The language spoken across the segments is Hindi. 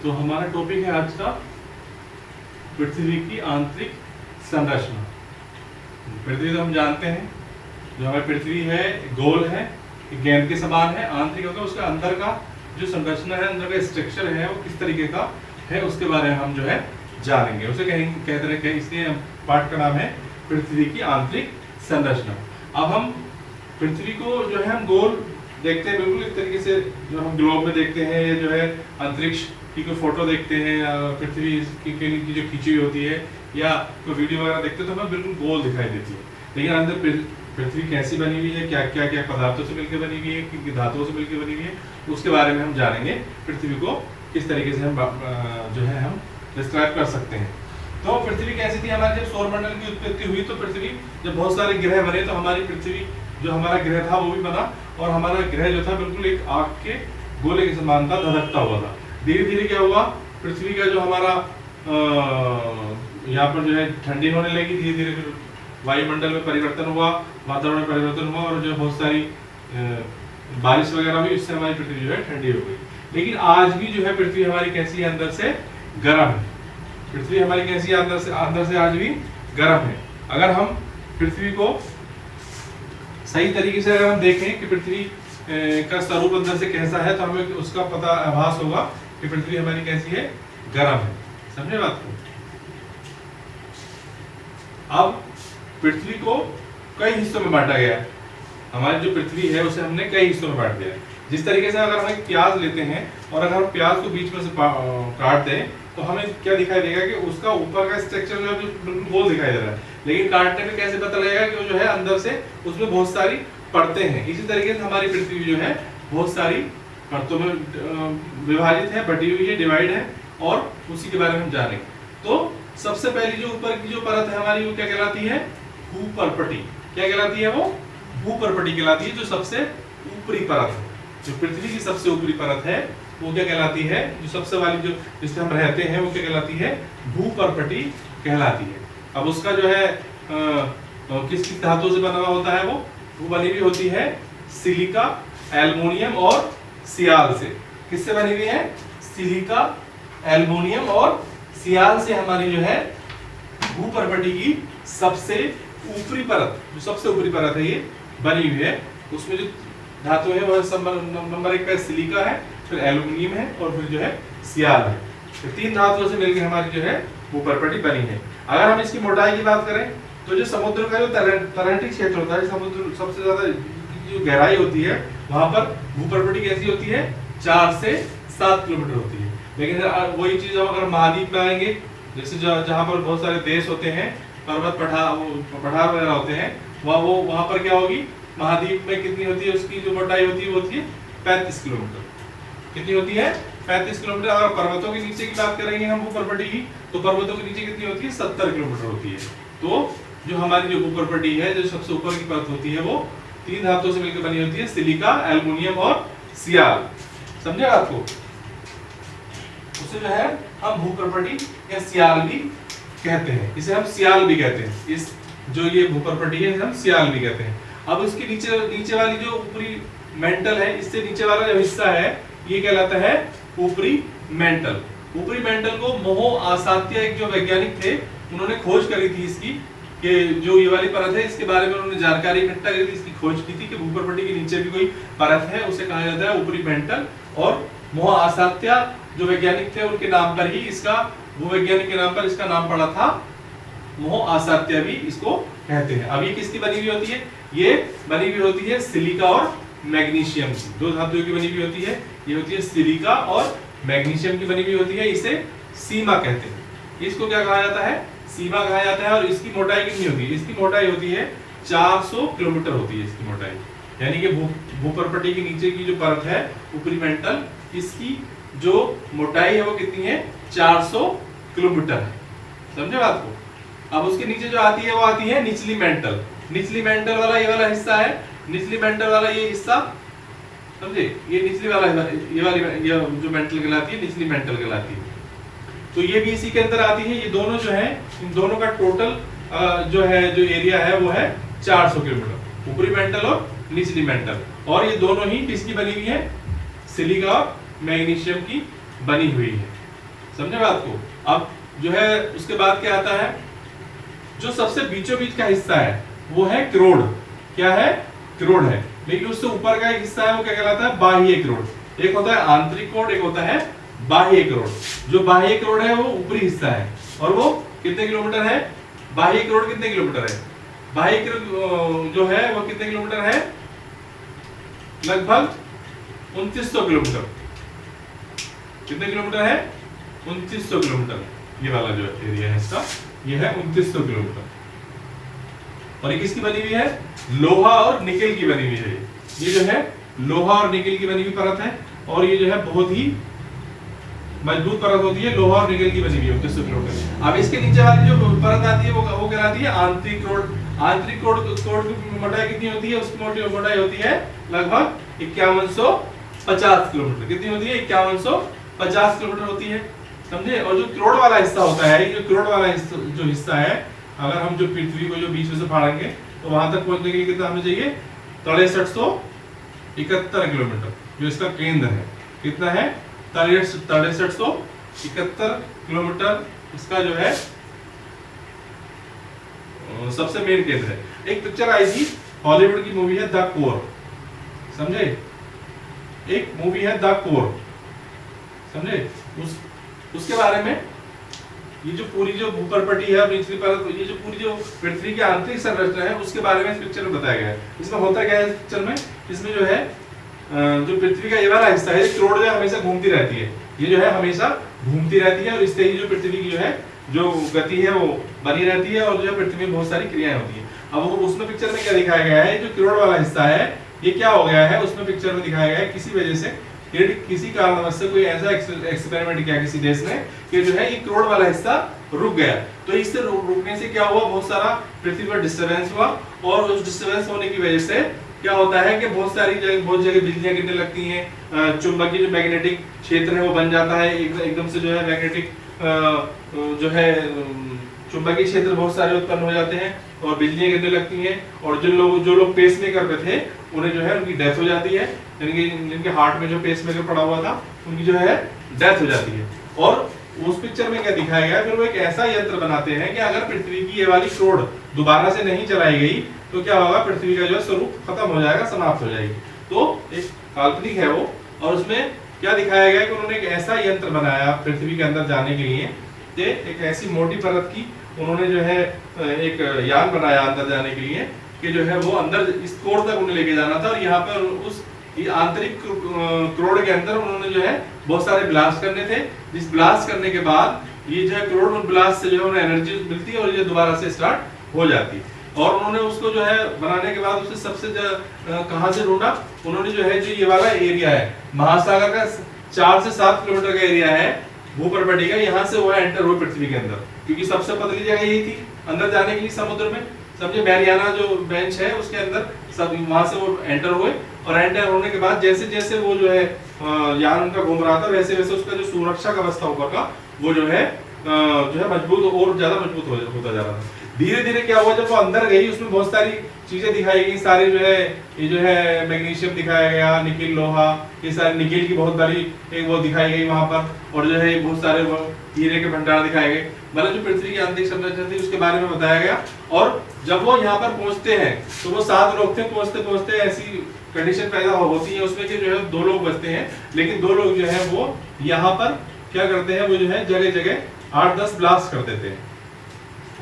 तो हमारा टॉपिक है आज का पृथ्वी की आंतरिक संरचना। पृथ्वी तो हम जानते हैं, जो हमारी पृथ्वी है गोल है, गेंद के समान है। आंतरिक होगा उसका अंदर का जो संरचना है, अंदर का स्ट्रक्चर है वो किस तरीके का है, उसके बारे में हम जो है जानेंगे। उसे कहते हैं, इसलिए पाठ का नाम है पृथ्वी की आंतरिक संरचना। अब हम पृथ्वी को जो है हम गोल देखते हैं, बिल्कुल इस तरीके से जो हम ग्लोब में देखते हैं, ये जो है अंतरिक्ष की कोई फोटो देखते हैं पृथ्वी की जो खींची हुई होती है या कोई वीडियो वगैरह देखते हैं तो हमें बिल्कुल गोल दिखाई देती है। लेकिन अंदर पृथ्वी कैसी बनी हुई है, क्या क्या क्या पदार्थों से मिलकर बनी हुई है, किन धातुओं से मिलकर बनी हुई है, उसके बारे में हम जानेंगे। पृथ्वी को किस तरीके से हम जो है हम डिस्क्राइब कर सकते हैं। तो पृथ्वी कैसी थी हमारे, जब सौरमंडल की उत्पत्ति हुई तो पृथ्वी जब बहुत सारे ग्रह बने तो हमारी पृथ्वी जो हमारा ग्रह था वो भी बना, और हमारा ग्रह जो था बिल्कुल एक आग के गोले के समान था, धधकता हुआ था। धीरे धीरे क्या हुआ, पृथ्वी का जो हमारा यहाँ पर जो है ठंडी होने लगी, धीरे धीरे फिर वायुमंडल में परिवर्तन हुआ, वातावरण में परिवर्तन हुआ, और जो बहुत सारी बारिश वगैरह हुई, इससे हमारी पृथ्वी जो है ठंडी हो गई। लेकिन आज भी जो है पृथ्वी हमारी कैसी है, अंदर से गर्म है। पृथ्वी हमारी कैसी है, अंदर से आज भी गर्म है। अगर हम पृथ्वी को सही तरीके से अगर हम देखें कि पृथ्वी का स्वरूप अंदर से कैसा है, तो हमें उसका पता आभास होगा कि पृथ्वी हमारी कैसी है, गर्म है। समझे बात को। अब पृथ्वी को कई हिस्सों में बांटा गया है। हमारी जो पृथ्वी है उसे हमने कई हिस्सों में बांट दिया है। जिस तरीके से अगर हम प्याज लेते हैं और अगर हम प्याज को बीच में से काट दें तो हमें क्या दिखाई देगा कि उसका ऊपर का स्ट्रक्चर जो है बिल्कुल गोल दिखाई दे रहा है, लेकिन काटने में कैसे पता लगेगा कि वो जो है अंदर से उसमें बहुत सारी परतें हैं। इसी तरीके से हमारी पृथ्वी जो है बहुत सारी परतों में विभाजित है, बटी हुई है, डिवाइड है, और उसी के बारे में हम जानेंगे। तो सबसे पहली जो ऊपर की जो परत है हमारी, वो क्या कहलाती है, भूपर्पटी। क्या कहलाती है वो, भूपर्पटी कहलाती है। जो सबसे ऊपरी परत है, जो पृथ्वी की सबसे ऊपरी परत है वो क्या कहलाती है, जो सबसे वाली जो जिसमें हम रहते हैं वो क्या कहलाती है, भूपर्पटी कहलाती है। अब उसका जो है किस किस धातुओं से बना हुआ होता है, वो बनी हुई होती है सिलिका, एल्युमिनियम और सियाल से। किससे बनी हुई है, सिलिका, एल्युमिनियम और सियाल से हमारी जो है भूपर्पटी की सबसे ऊपरी परत, जो सबसे ऊपरी परत है ये बनी हुई है। उसमें जो धातु है वह नंबर 1 पे सिलिका है, फिर एल्युमिनियम है और फिर जो है सियाल है। तो 3 धातुओं से मिलकर हमारी जो है भूपर्पटी बनी है। अगर हम इसकी मोटाई की बात करें तो जो समुद्र का जो तलहटी क्षेत्र होता है, समुद्र सबसे ज्यादा जो गहराई होती है वहां पर भूपर्पटी कैसी होती है, 4 से 7 किलोमीटर होती है। लेकिन वही चीज हम अगर महाद्वीप में आएंगे, जैसे जहाँ पर बहुत सारे देश होते हैं, पर्वत पठार वगैरह होते हैं, वहां पर क्या होगी, महाद्वीप में कितनी होती है, उसकी जो मोटाई होती है वो होती है 35 किलोमीटर। कितनी होती है, 35 किलोमीटर। अगर पर्वतों के नीचे की बात करेंगे हम भूपर्पटी की, तो पर्वतों के नीचे कितनी होती है, 70 किलोमीटर होती है। तो जो हमारी जो भूपर्पटी है, जो सबसे ऊपर की परत होती है, वो 3 धातुओं से मिलकर बनी होती है, सिलिका, एल्युमिनियम और सियाल। समझे आपको। उसे जो है हम भूपर्पटी या सियाल भी कहते हैं, इसे हम सियाल भी कहते हैं। इस जो ये भूपर्पटी है हम सियाल भी कहते हैं। अब उसके नीचे वाली जो ऊपरी मेंटल है, इससे नीचे वाला जो हिस्सा है ये कहलाता है ऊपरी मेंटल। ऊपरी मेंटल को मोहो आसात्य, एक जो वैज्ञानिक थे, उन्होंने खोज करी थी इसकी, कि जो ये वाली परत है इसके बारे में उन्होंने जानकारी इकट्ठा करी थी, इसकी खोज की थी कि भूपर्पटी के नीचे भी कोई परत है, उसे कहा जाता है ऊपरी मेंटल। और मोहो आसात्य जो वैज्ञानिक थे उनके नाम पर ही इसका, भूवैज्ञानिक के नाम पर इसका नाम पड़ा था, मोहो आसात्य भी इसको कहते हैं। अब ये किसकी बनी हुई होती है, ये बनी हुई होती है सिलिका और मैग्नीशियम की, 2 धातुओं की बनी हुई होती है। ये होती है सिलिका और मैग्नीशियम की बनी हुई होती है। इसे सीमा कहते हैं। इसको क्या कहा जाता है, सीमा कहा जाता है। और इसकी मोटाई कितनी होती है, इसकी मोटाई होती है 400 किलोमीटर होती है इसकी मोटाई। यानी कि भूपर्पटी के नीचे की जो परत है ऊपरी मेंटल, इसकी जो मोटाई है वो कितनी है, 400 किलोमीटर है। समझे बात को। अब उसके नीचे जो आती है वो आती है निचली मेंटल। निचली मेंटल वाला ये वाला हिस्सा है, निचली मेंटल वाला ये हिस्सा, समझे, ये निचली वाला ये जो मेंटल कहलाती है, निचली मेंटल कहलाती है। तो ये भी इसी के अंदर आती है। ये दोनों जो है, इन दोनों का टोटल जो है, जो एरिया है वो है 400 किलोमीटर, ऊपरी मेंटल और निचली मेंटल। और ये दोनों ही किसकी बनी हुई है, सिलिका और मैग्नीशियम की बनी हुई है। समझे बात को। अब जो है उसके बाद क्या आता है, जो सबसे बीचों बीच का हिस्सा है वो है क्रोड। क्या है? क्रोड है। लेकिन उससे ऊपर का एक हिस्सा है वो क्या कहलाता है? बाह्य क्रोड। एक होता है आंतरिक क्रोड, एक होता है बाह्य क्रोड। जो बाह्य क्रोड है वो ऊपरी हिस्सा है और वो कितने किलोमीटर है? बाह्य क्रोड कितने किलोमीटर है? बाह्य क्रोड जो है वो कितने किलोमीटर है? लगभग 2900 किलोमीटर। कितने किलोमीटर है? 2900 किलोमीटर। ये वाला जो एरिया है इसका, ये है 2900 किलोमीटर। और ये किसकी बनी हुई है? लोहा और निकेल की बनी हुई है। ये जो है लोहा और निकेल की बनी हुई परत है और ये जो है बहुत ही मजबूत परत होती है, लोहा और निकेल की बनी हुई है 2900 किलोमीटर। अब इसके नीचे वाली जो परत आती है वो कहलाती है आंतरिक क्रोड। आंतरिक क्रोड की मोटाई कितनी होती है? उसकी मोटाई होती है लगभग 5150 किलोमीटर। कितनी होती है? 5150 किलोमीटर होती है, समझे। और जो क्रोड वाला हिस्सा होता है, ये जो क्रोड वाला जो हिस्सा है, अगर हम जो पृथ्वी को जो बीच में से फाड़ेंगे तो वहां तक पहुंचने के लिए कितना हमें चाहिए? 6371 किलोमीटर। जो इसका केंद्र है कितना है? 6371 किलोमीटर इसका जो है सबसे मेन केंद्र है। एक पिक्चर आई थी हॉलीवुड की मूवी है द कोर, समझे। एक मूवी है द कोर, समझे। उसके बारे में ये जो पूरी जो भूपर्पटी है, निचली परत, ये जो पूरी जो पृथ्वी की आंतरिक संरचना है उसके बारे में इस पिक्चर में बताया गया है। इसमें होता क्या है इस पिक्चर में? इसमें जो है जो पृथ्वी का ये वाला हिस्सा है, क्रोड जो है हमेशा घूमती रहती है। ये जो है हमेशा घूमती रहती है और इससे ही जो पृथ्वी की जो है जो गति है वो बनी रहती है और जो है पृथ्वी में बहुत सारी क्रियाएं होती है। अब वो उसमें पिक्चर में क्या दिखाया गया है? जो क्रोड वाला हिस्सा है ये क्या हो गया है? उसमें पिक्चर में दिखाया गया है किसी वजह से, किसी कारणवश से कोई ऐसा एक्सपेरिमेंट किया किसी देश ने कि जो है ये क्रोड वाला हिस्सा रुक गया। तो इससे रुकने से क्या हुआ? बहुत सारा पृथ्वी पर डिस्टरबेंस हुआ और उस डिस्टरबेंस होने की वजह से क्या होता है कि बहुत जगह बिजलियां गिरने लगती हैं। चुंबकीय जो मैग्नेटिक क्षेत्र है वो बन जाता है एकदम से, जो है मैग्नेटिक जो है चुंबकीय क्षेत्र बहुत सारे उत्पन्न हो जाते हैं और बिजलियां गिरने लगती हैं। और जो लोग पेसमेकर पे थे उन्हें जो है उनकी डेथ हो जाती है, यानी कि जिनके हार्ट में जो पेसमेकर पड़ा हुआ था उनकी जो है डेथ हो जाती है। और उस पिक्चर में क्या दिखाया गया? फिर वो एक ऐसा यंत्र बनाते हैं कि अगर पृथ्वी की ये वाली क्रोड दोबारा से नहीं चलाई गई तो क्या होगा? पृथ्वी का जो स्वरूप खत्म हो जाएगा, समाप्त हो जाएगी। तो एक काल्पनिक है वो, और उसमें क्या दिखाया गया कि उन्होंने एक ऐसा यंत्र बनाया पृथ्वी के अंदर जाने के लिए, एक ऐसी मोटी परत की उन्होंने जो है एक यान बनाया अंदर जाने के लिए कि जो है वो अंदर इस कोर तक उन्हें लेके जाना था। और यहाँ पर उस आंतरिक क्रोड के अंदर उन्होंने जो है बहुत सारे ब्लास्ट करने थे। जिस ब्लास्ट करने के बाद ये जो है क्रोड ब्लास्ट से जो है उन्हें एनर्जी मिलती है और ये दोबारा से स्टार्ट हो जाती है। और उन्होंने उसको जो है बनाने के बाद उसे सबसे कहां से ढूंढा? उन्होंने जो है जो ये वाला एरिया है महासागर का 4 से 7 किलोमीटर का एरिया है भूपर्पटी का, यहाँ से वो एंटर हुए पृथ्वी के अंदर, क्योंकि सबसे पतली जगह यही थी अंदर जाने के लिए समुद्र में, समझे। मैरियाना जो बेंच है उसके अंदर सब वहां से वो एंटर हुए और एंटर होने के बाद जैसे जैसे वो जो है यान उनका घूम रहा था वैसे वैसे उसका जो सुरक्षा का व्यवस्था ऊपर का वो जो है मजबूत और ज्यादा मजबूत होता जा रहा था। धीरे धीरे क्या हुआ, जब वो अंदर गई उसमें बहुत सारी चीजें दिखाई गई, सारे जो है ये जो है मैग्नीशियम दिखाया गया, निकेल लोहा, ये सारे निकेल की बहुत सारी एक वो दिखाई गई वहां पर, और जो है बहुत सारे वो हीरे के भंडार दिखाए गए। मतलब जो पृथ्वी की आंतरिक संरचना थी उसके बारे में बताया गया। और जब वो यहाँ पर पहुंचते हैं तो वो 7 लोग थे, पहुंचते पहुंचते ऐसी कंडीशन पैदा होती है उसमें कि जो है 2 लोग बचते हैं, लेकिन 2 लोग जो है वो यहाँ पर क्या करते हैं, वो जो है जगह जगह 8-10 ब्लास्ट कर देते हैं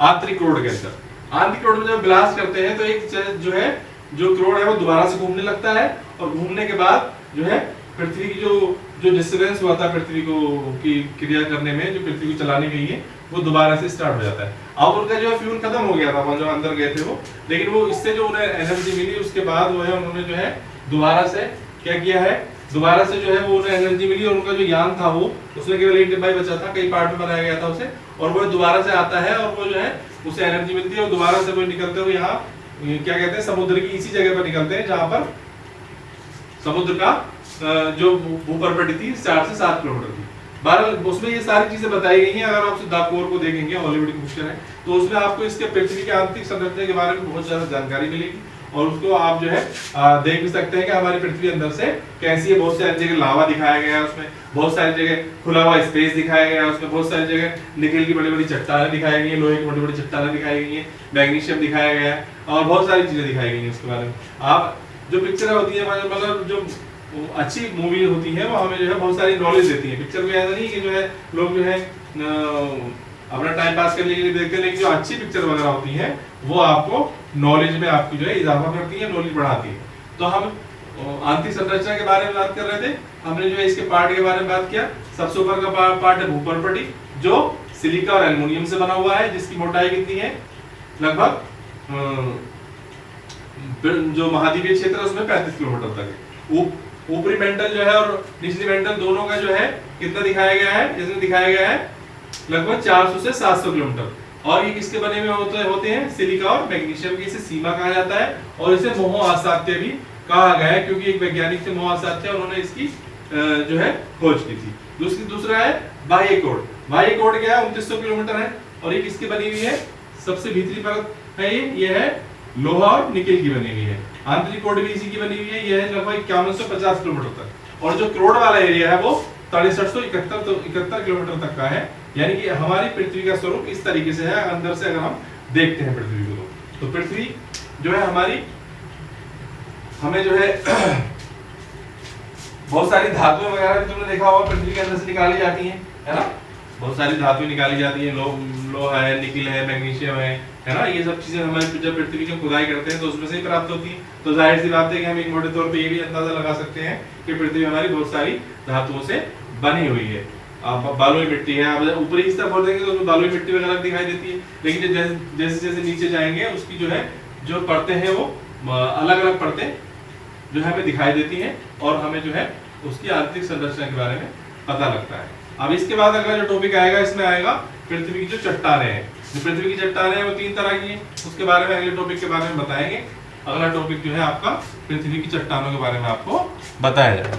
आंतरिक क्रोड के अंदर। आंतरिक क्रोड में जब ब्लास्ट करते हैं तो एक जो है जो क्रोड है वो दोबारा से घूमने लगता है, और घूमने के बाद जो है पृथ्वी की जो डिस्टर्बेंस हुआ था पृथ्वी को की क्रिया करने में, जो पृथ्वी को चलाने के लिए, वो दोबारा से स्टार्ट हो जाता है। अब उनका जो है फ्यूल खत्म हो गया था, वो जो अंदर गए थे वो, लेकिन वो इससे जो उन्हें एनर्जी मिली उसके बाद वो है उन्होंने जो है दोबारा से क्या किया है, दोबारा से जो है वो उन्हें एनर्जी मिली, और उनका जो यान था वो उसमें केवल एक डिब्बा ही बचा था, कई पार्ट में बनाया गया था उसे, और वो दोबारा से आता है और वो जो है उसे एनर्जी मिलती है और दोबारा से वो निकलते हुए यहाँ क्या कहते हैं समुद्र की इसी जगह पर निकलते हैं जहाँ पर समुद्र का जो भूपर्पटी थी 4 से 7 किलोमीटर थी। बहरहाल उसमें ये सारी चीजें बताई गई हैं। अगर आप द कोर को देखेंगे, हॉलीवुड की पिक्चर है, तो उसमें आपको इसके पृथ्वी के आंतरिक संरचना के बारे में बहुत ज्यादा जानकारी मिलेगी, और उसको आप जो है देख भी सकते हैं कि हमारी पृथ्वी अंदर से कैसी है। बहुत सारी जगह लावा दिखाया गया है, उसमें बहुत सारी जगह खुला हुआ स्पेस दिखाया गया है, उसमें बहुत सारी जगह निकेल की बड़ी बड़ी चट्टानें दिखाई गई हैं, लोहे की बड़ी बड़ी चट्टानें दिखाई गई हैं, मैग्नीशियम दिखाया गया है और बहुत सारी चीजें दिखाई गई हैं उसके बारे में। आप जो पिक्चर होती है मतलब जो अच्छी मूवी होती है वो हमें जो है बहुत सारी नॉलेज देती है। पिक्चर में ऐसा नहीं कि जो है लोग जो है अपना टाइम पास करने के लिए देखते हैं, लेकिन जो अच्छी पिक्चर वगैरह होती है वो आपको नॉलेज में आपकी जो है इजाफा करती है, नॉलेज बढ़ाती है। तो हम आंतरिक संरचना के बारे में बात कर रहे थे, हमने जो है इसके पार्ट के बारे में बात किया। सबसे ऊपर का पार्ट है भूपर्पटी, जो सिलिका और एल्युमिनियम से बना हुआ है, जिसकी मोटाई कितनी है लगभग जो महाद्वीपीय क्षेत्र है उसमें 35 किलोमीटर तक है। ऊपरी मेंटल जो है और निचली मेंटल दोनों का जो है कितना दिखाया गया है, इसमें दिखाया गया है लगभग 400 से 700 किलोमीटर। और ये किसके बने हुए होते हैं, सिलिका और मैग्नीशियम की। इसे सीमा कहा जाता है और इसे मोह असाध्य भी कहा गया है, क्योंकि एक वैज्ञानिक थे मोह असाध्य, उन्होंने इसकी जो है खोज की थी। दूसरा है बाह्य कोड। बाह्य कोड क्या है, 2900 किलोमीटर है और ये किसकी बनी हुई है, सबसे भीतरी परत है ये है लोहा और निकेल की बनी हुई है। आंतरिक कोड भी इसी की बनी हुई है, यह है लगभग 5150 किलोमीटर तक। और जो क्रोड वाला एरिया है वो 6371 किलोमीटर तक का है। यानी कि हमारी पृथ्वी का स्वरूप इस तरीके से है अंदर से अगर हम देखते हैं पृथ्वी को। तो पृथ्वी जो है हमारी, हमें जो है बहुत सारी धातुएं वगैरह भी तुमने देखा होगा पृथ्वी के अंदर से निकाली जाती हैं, है ना। बहुत सारी धातुएं निकाली जाती हैं, लोहा है, निकिल है, मैग्नीशियम है ना। ये सब चीजें हमारे जब पृथ्वी की खुदाई करते हैं तो उसमें से ही प्राप्त होती है। तो जाहिर सी बात है कि हम एक मोटे तौर पे ये भी अंदाजा लगा सकते हैं कि पृथ्वी हमारी बहुत सारी धातुओं से बनी हुई है। बालुई मिट्टी है, आप ऊपरी हिस्सा खोल देंगे तो उसमें बालुई मिट्टी वगैरह दिखाई देती है, लेकिन जैसे जैसे नीचे जाएंगे उसकी जो है जो परतें हैं वो अलग अलग परतें जो है हमें दिखाई देती हैं और हमें जो है उसकी आंतरिक संरचना के बारे में पता लगता है। अब इसके बाद अगला जो टॉपिक आएगा, इसमें आएगा पृथ्वी की जो चट्टानें हैं। जो पृथ्वी की चट्टानें हैं वो 3 तरह की हैं, उसके बारे में अगले टॉपिक के बारे में बताएंगे। अगला टॉपिक जो है आपका पृथ्वी की चट्टानों के बारे में आपको बताया जाएगा।